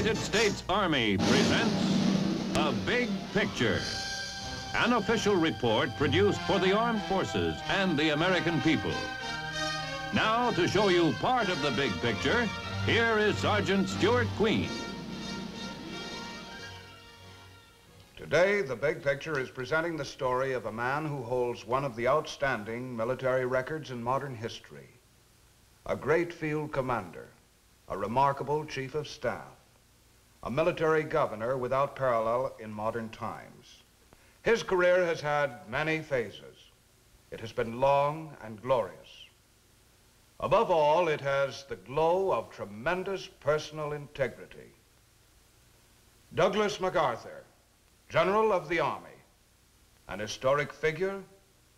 United States Army presents A Big Picture, an official report produced for the armed forces and the American people. Now, to show you part of the big picture, here is Sergeant Stuart Queen. Today, The Big Picture is presenting the story of a man who holds one of the outstanding military records in modern history. A great field commander, a remarkable chief of staff, a military governor without parallel in modern times. His career has had many phases. It has been long and glorious. Above all, it has the glow of tremendous personal integrity. Douglas MacArthur, General of the Army, an historic figure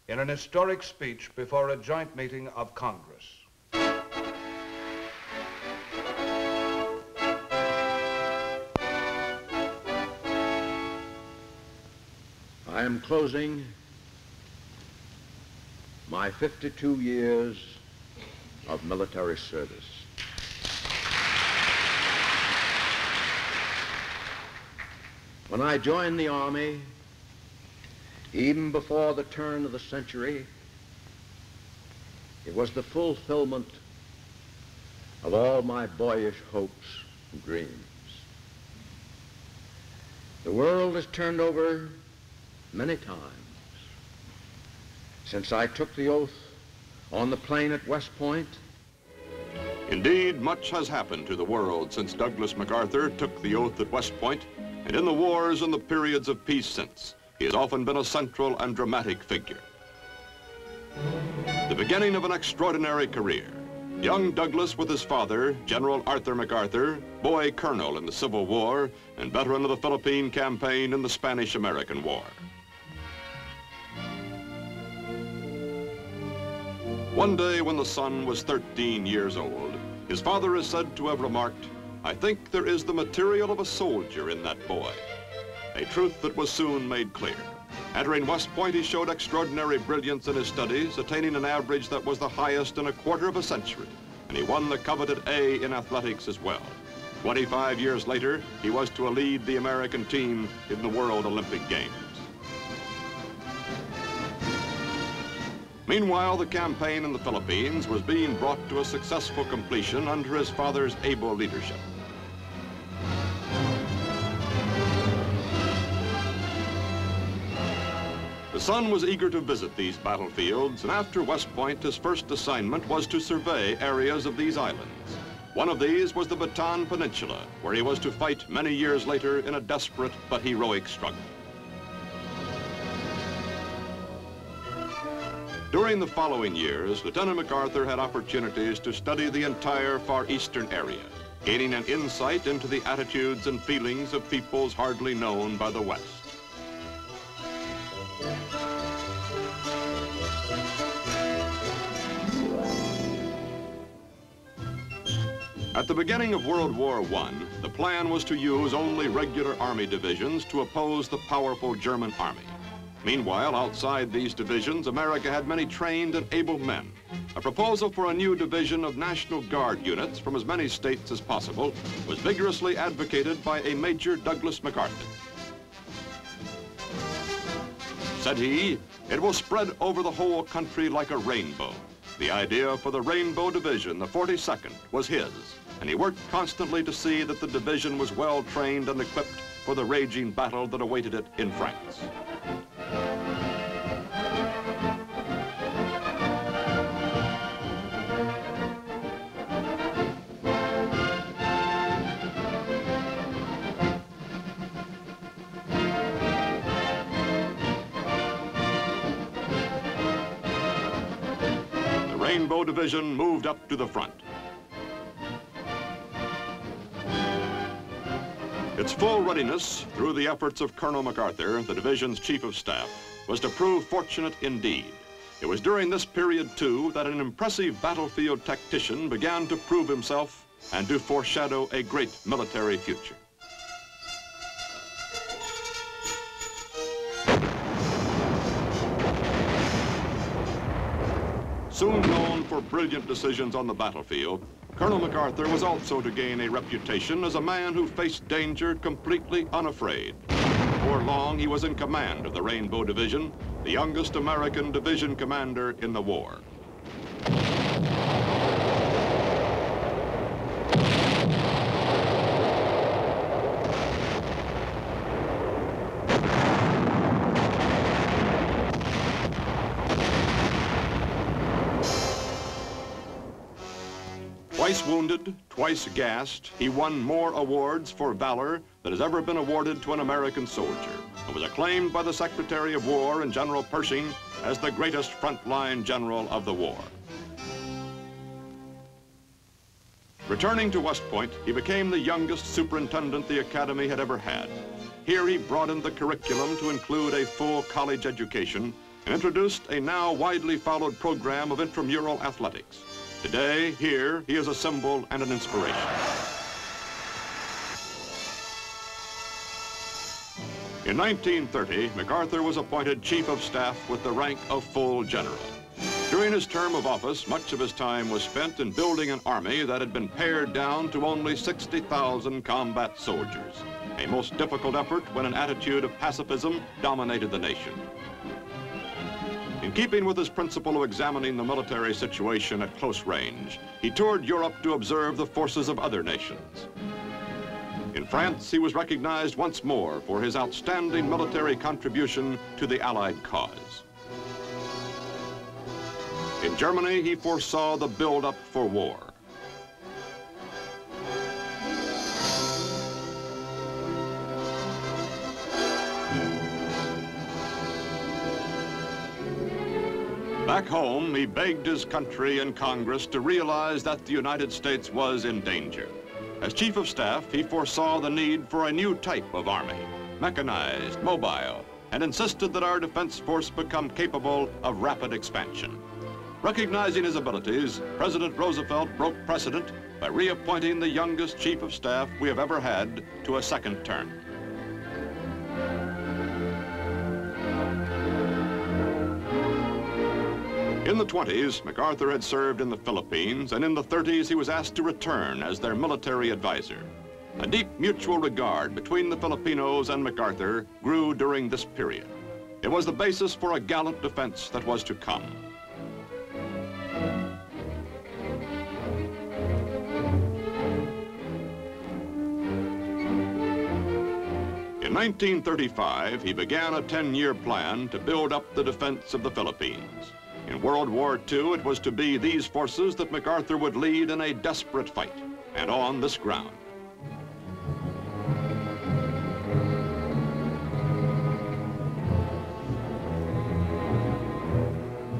in an historic speech before a joint meeting of Congress. I am closing my 52 years of military service. When I joined the Army, even before the turn of the century, it was the fulfillment of all my boyish hopes and dreams. The world has turned over many times since I took the oath on the plain at West Point. Indeed, much has happened to the world since Douglas MacArthur took the oath at West Point, and in the wars and the periods of peace since, he has often been a central and dramatic figure. The beginning of an extraordinary career. Young Douglas with his father, General Arthur MacArthur, boy colonel in the Civil War and veteran of the Philippine campaign in the Spanish-American War. One day when the son was 13 years old, his father is said to have remarked, "I think there is the material of a soldier in that boy," a truth that was soon made clear. Entering West Point, he showed extraordinary brilliance in his studies, attaining an average that was the highest in a quarter of a century, and he won the coveted A in athletics as well. 25 years later, he was to lead the American team in the World Olympic Games. Meanwhile, the campaign in the Philippines was being brought to a successful completion under his father's able leadership. The son was eager to visit these battlefields, and after West Point, his first assignment was to survey areas of these islands. One of these was the Bataan Peninsula, where he was to fight many years later in a desperate but heroic struggle. During the following years, Lieutenant MacArthur had opportunities to study the entire Far Eastern area, gaining an insight into the attitudes and feelings of peoples hardly known by the West. At the beginning of World War I, the plan was to use only regular Army divisions to oppose the powerful German Army. Meanwhile, outside these divisions, America had many trained and able men. A proposal for a new division of National Guard units from as many states as possible was vigorously advocated by a Major Douglas MacArthur. Said he, "It will spread over the whole country like a rainbow." The idea for the Rainbow Division, the 42nd, was his, and he worked constantly to see that the division was well trained and equipped for the raging battle that awaited it in France. The Rainbow Division moved up to the front. Its full readiness, through the efforts of Colonel MacArthur, the division's chief of staff, was to prove fortunate indeed. It was during this period, too, that an impressive battlefield tactician began to prove himself and to foreshadow a great military future. Soon known for brilliant decisions on the battlefield, Colonel MacArthur was also to gain a reputation as a man who faced danger completely unafraid. Before long, he was in command of the Rainbow Division, the youngest American division commander in the war. Twice wounded, twice gassed, he won more awards for valor than has ever been awarded to an American soldier, and was acclaimed by the Secretary of War and General Pershing as the greatest frontline general of the war. Returning to West Point, he became the youngest superintendent the Academy had ever had. Here he broadened the curriculum to include a full college education and introduced a now widely followed program of intramural athletics. Today, here, he is a symbol and an inspiration. In 1930, MacArthur was appointed Chief of Staff with the rank of full general. During his term of office, much of his time was spent in building an army that had been pared down to only 60,000 combat soldiers, a most difficult effort when an attitude of pacifism dominated the nation. In keeping with his principle of examining the military situation at close range, he toured Europe to observe the forces of other nations. In France, he was recognized once more for his outstanding military contribution to the Allied cause. In Germany, he foresaw the build-up for war. Back home, he begged his country and Congress to realize that the United States was in danger. As Chief of Staff, he foresaw the need for a new type of army, mechanized, mobile, and insisted that our defense force become capable of rapid expansion. Recognizing his abilities, President Roosevelt broke precedent by reappointing the youngest Chief of Staff we have ever had to a second term. In the 20s, MacArthur had served in the Philippines, and in the 30s he was asked to return as their military advisor. A deep mutual regard between the Filipinos and MacArthur grew during this period. It was the basis for a gallant defense that was to come. In 1935, he began a 10-year plan to build up the defense of the Philippines. In World War II, it was to be these forces that MacArthur would lead in a desperate fight, and on this ground.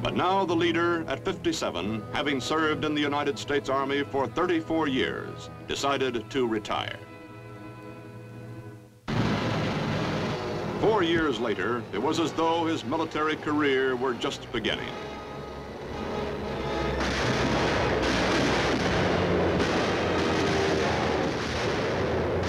But now the leader, at 57, having served in the United States Army for 34 years, decided to retire. 4 years later, it was as though his military career were just beginning.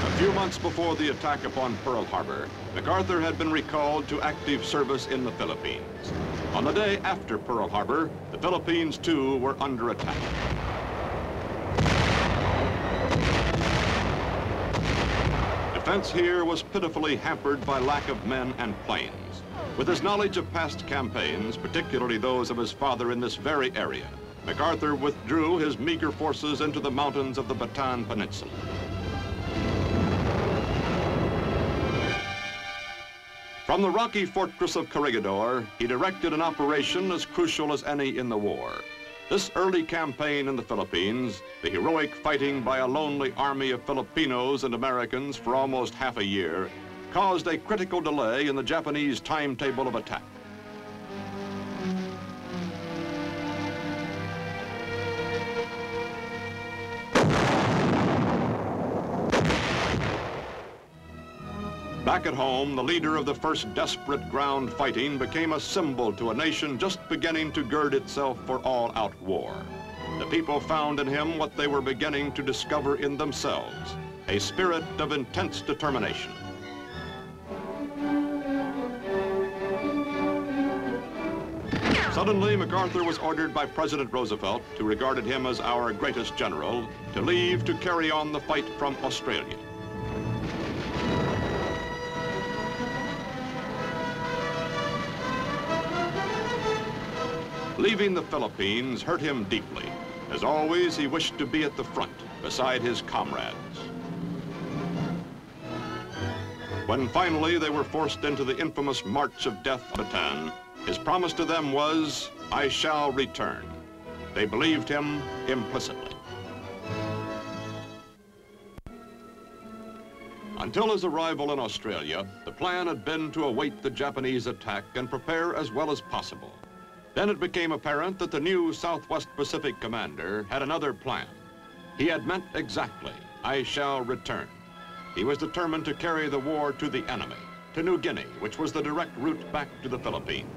A few months before the attack upon Pearl Harbor, MacArthur had been recalled to active service in the Philippines. On the day after Pearl Harbor, the Philippines too were under attack. Defense here was pitifully hampered by lack of men and planes. With his knowledge of past campaigns, particularly those of his father in this very area, MacArthur withdrew his meager forces into the mountains of the Bataan Peninsula. From the rocky fortress of Corregidor, he directed an operation as crucial as any in the war. This early campaign in the Philippines, the heroic fighting by a lonely army of Filipinos and Americans for almost half a year, caused a critical delay in the Japanese timetable of attack. Back at home, the leader of the first desperate ground fighting became a symbol to a nation just beginning to gird itself for all-out war. The people found in him what they were beginning to discover in themselves, a spirit of intense determination. Suddenly, MacArthur was ordered by President Roosevelt, who regarded him as our greatest general, to leave to carry on the fight from Australia. Leaving the Philippines hurt him deeply. As always, he wished to be at the front, beside his comrades. When finally they were forced into the infamous March of Death on Bataan, his promise to them was, "I shall return." They believed him implicitly. Until his arrival in Australia, the plan had been to await the Japanese attack and prepare as well as possible. Then it became apparent that the new Southwest Pacific commander had another plan. He had meant exactly, "I shall return." He was determined to carry the war to the enemy, to New Guinea, which was the direct route back to the Philippines.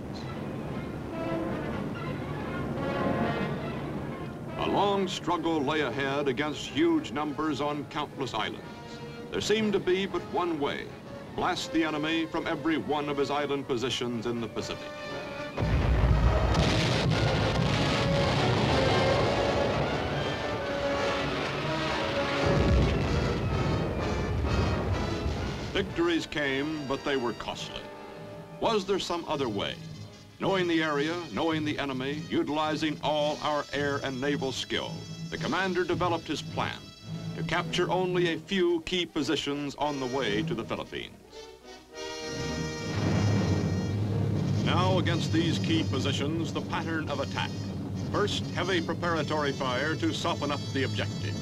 A long struggle lay ahead against huge numbers on countless islands. There seemed to be but one way: blast the enemy from every one of his island positions in the Pacific. Victories came, but they were costly. Was there some other way? Knowing the area, knowing the enemy, utilizing all our air and naval skill, the commander developed his plan to capture only a few key positions on the way to the Philippines. Now, against these key positions, the pattern of attack. First, heavy preparatory fire to soften up the objective.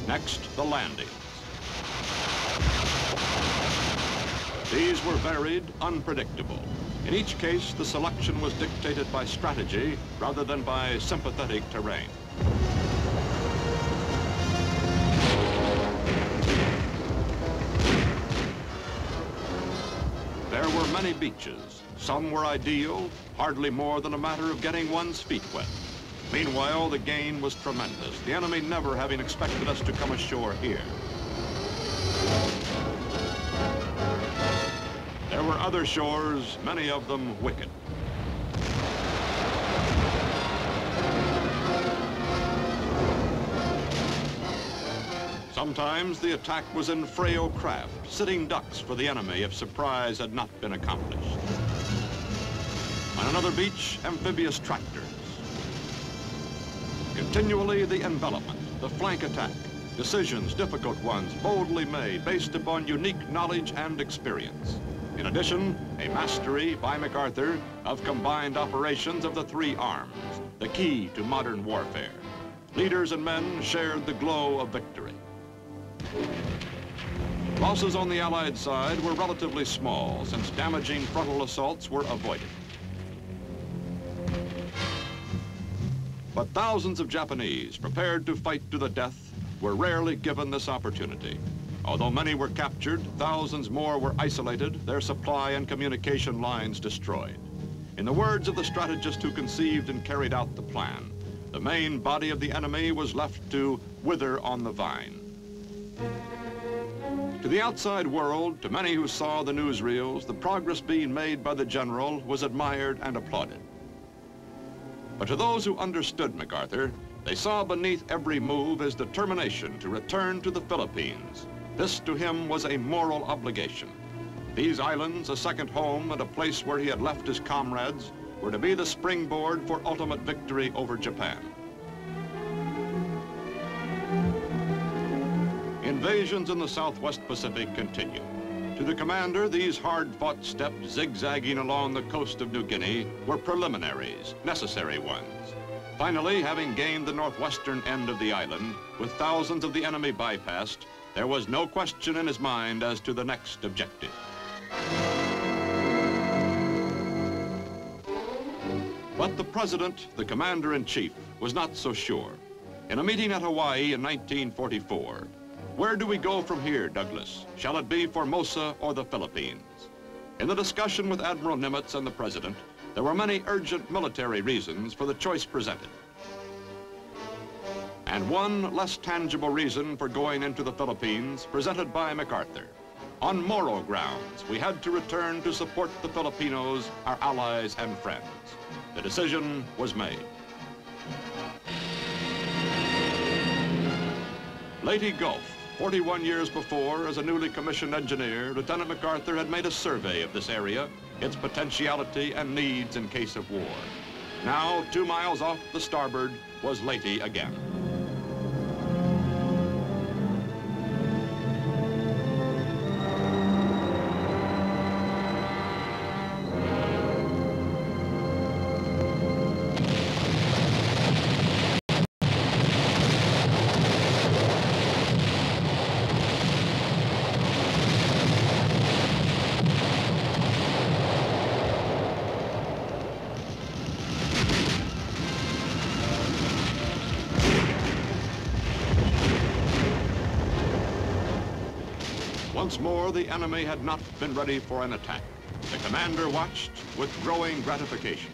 Next, the landings. These were varied, unpredictable. In each case, the selection was dictated by strategy rather than by sympathetic terrain. There were many beaches. Some were ideal, hardly more than a matter of getting one's feet wet. Meanwhile, the gain was tremendous, the enemy never having expected us to come ashore here. There were other shores, many of them wicked. Sometimes the attack was in frail craft, sitting ducks for the enemy if surprise had not been accomplished. On another beach, amphibious tractors. Continually the envelopment, the flank attack, decisions, difficult ones, boldly made based upon unique knowledge and experience. In addition, a mastery by MacArthur of combined operations of the three arms, the key to modern warfare. Leaders and men shared the glow of victory. Losses on the Allied side were relatively small, since damaging frontal assaults were avoided. But thousands of Japanese, prepared to fight to the death, were rarely given this opportunity. Although many were captured, thousands more were isolated, their supply and communication lines destroyed. In the words of the strategist who conceived and carried out the plan, the main body of the enemy was left to wither on the vine. To the outside world, to many who saw the newsreels, the progress being made by the general was admired and applauded. But to those who understood MacArthur, they saw beneath every move his determination to return to the Philippines. This to him was a moral obligation. These islands, a second home and a place where he had left his comrades, were to be the springboard for ultimate victory over Japan. Invasions in the Southwest Pacific continued. To the commander, these hard-fought steps zigzagging along the coast of New Guinea were preliminaries, necessary ones. Finally, having gained the northwestern end of the island, with thousands of the enemy bypassed, there was no question in his mind as to the next objective. But the president, the commander-in-chief, was not so sure. In a meeting at Hawaii in 1944, Where do we go from here, Douglas? Shall it be Formosa or the Philippines? In the discussion with Admiral Nimitz and the President, there were many urgent military reasons for the choice presented. And one less tangible reason for going into the Philippines presented by MacArthur. On moral grounds, we had to return to support the Filipinos, our allies and friends. The decision was made. Leyte Gulf, 41 years before, as a newly commissioned engineer, Lieutenant MacArthur had made a survey of this area, its potentiality and needs in case of war. Now, 2 miles off the starboard, was Leyte again. Once more, the enemy had not been ready for an attack. The commander watched with growing gratification.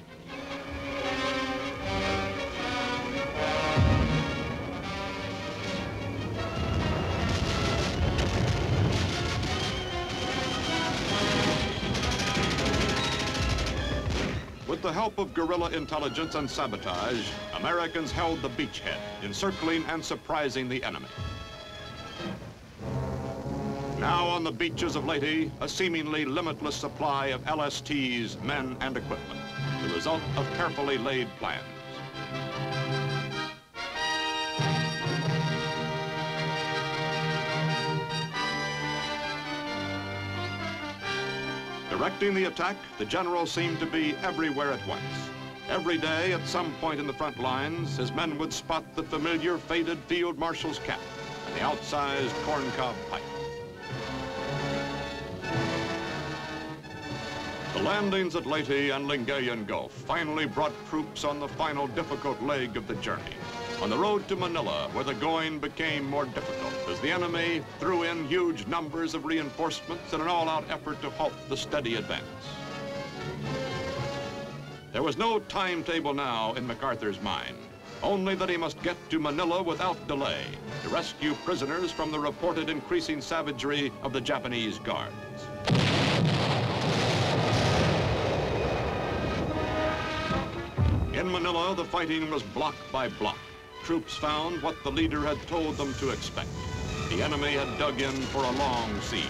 With the help of guerrilla intelligence and sabotage, Americans held the beachhead, encircling and surprising the enemy. Now on the beaches of Leyte, a seemingly limitless supply of LSTs, men and equipment, the result of carefully laid plans. Directing the attack, the general seemed to be everywhere at once. Every day, at some point in the front lines, his men would spot the familiar faded field marshal's cap and the outsized corncob pipe. The landings at Leyte and Lingayen Gulf finally brought troops on the final difficult leg of the journey, on the road to Manila, where the going became more difficult as the enemy threw in huge numbers of reinforcements in an all-out effort to halt the steady advance. There was no timetable now in MacArthur's mind, only that he must get to Manila without delay to rescue prisoners from the reported increasing savagery of the Japanese guards. In Manila, the fighting was block by block. Troops found what the leader had told them to expect. The enemy had dug in for a long siege.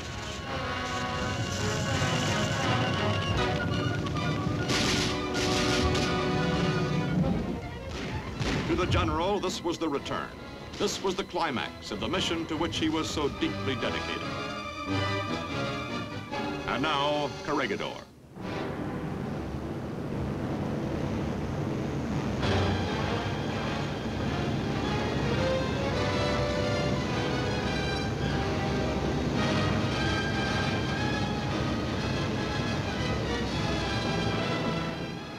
To the general, this was the return. This was the climax of the mission to which he was so deeply dedicated. And now, Corregidor.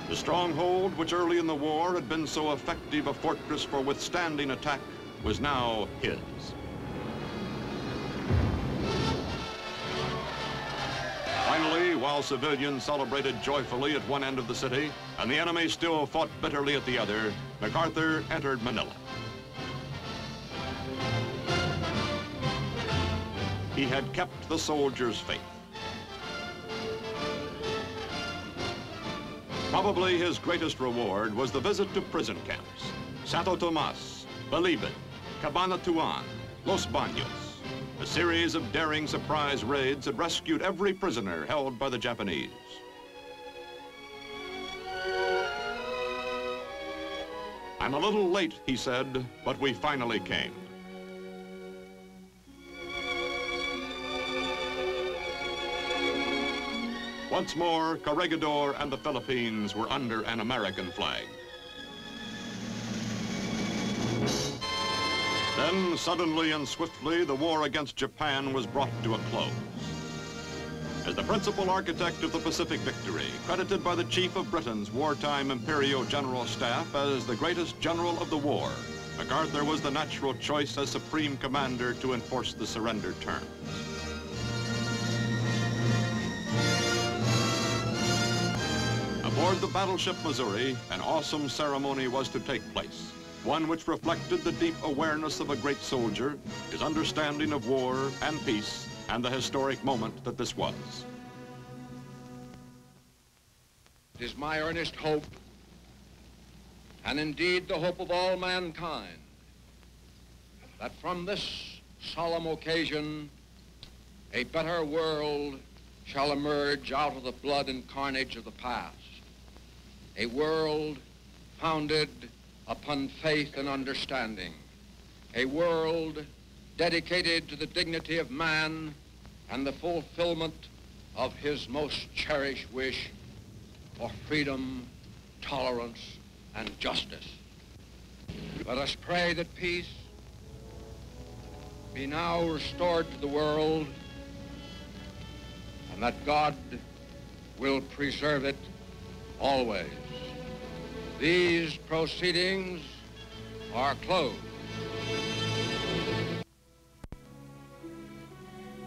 The stronghold, which early in the war had been so effective a fortress for withstanding attack, was now his. Finally, while civilians celebrated joyfully at one end of the city, and the enemy still fought bitterly at the other, MacArthur entered Manila. He had kept the soldiers' faith. Probably his greatest reward was the visit to prison camps. Santo Tomas, Bilibid, Cabanatuan, Los Baños. A series of daring surprise raids had rescued every prisoner held by the Japanese. I'm a little late, he said, but we finally came. Once more, Corregidor and the Philippines were under an American flag. Then, suddenly and swiftly, the war against Japan was brought to a close. As the principal architect of the Pacific victory, credited by the chief of Britain's wartime Imperial General Staff as the greatest general of the war, MacArthur was the natural choice as Supreme Commander to enforce the surrender terms. Aboard the battleship Missouri, an awesome ceremony was to take place, one which reflected the deep awareness of a great soldier, his understanding of war and peace, and the historic moment that this was. It is my earnest hope, and indeed the hope of all mankind, that from this solemn occasion, a better world shall emerge out of the blood and carnage of the past. A world founded upon faith and understanding. A world dedicated to the dignity of man and the fulfillment of his most cherished wish for freedom, tolerance, and justice. Let us pray that peace be now restored to the world and that God will preserve it always. These proceedings are closed.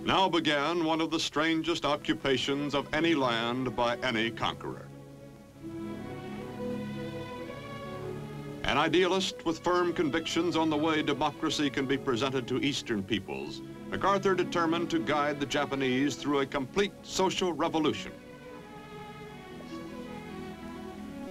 Now began one of the strangest occupations of any land by any conqueror. An idealist with firm convictions on the way democracy can be presented to Eastern peoples, MacArthur determined to guide the Japanese through a complete social revolution.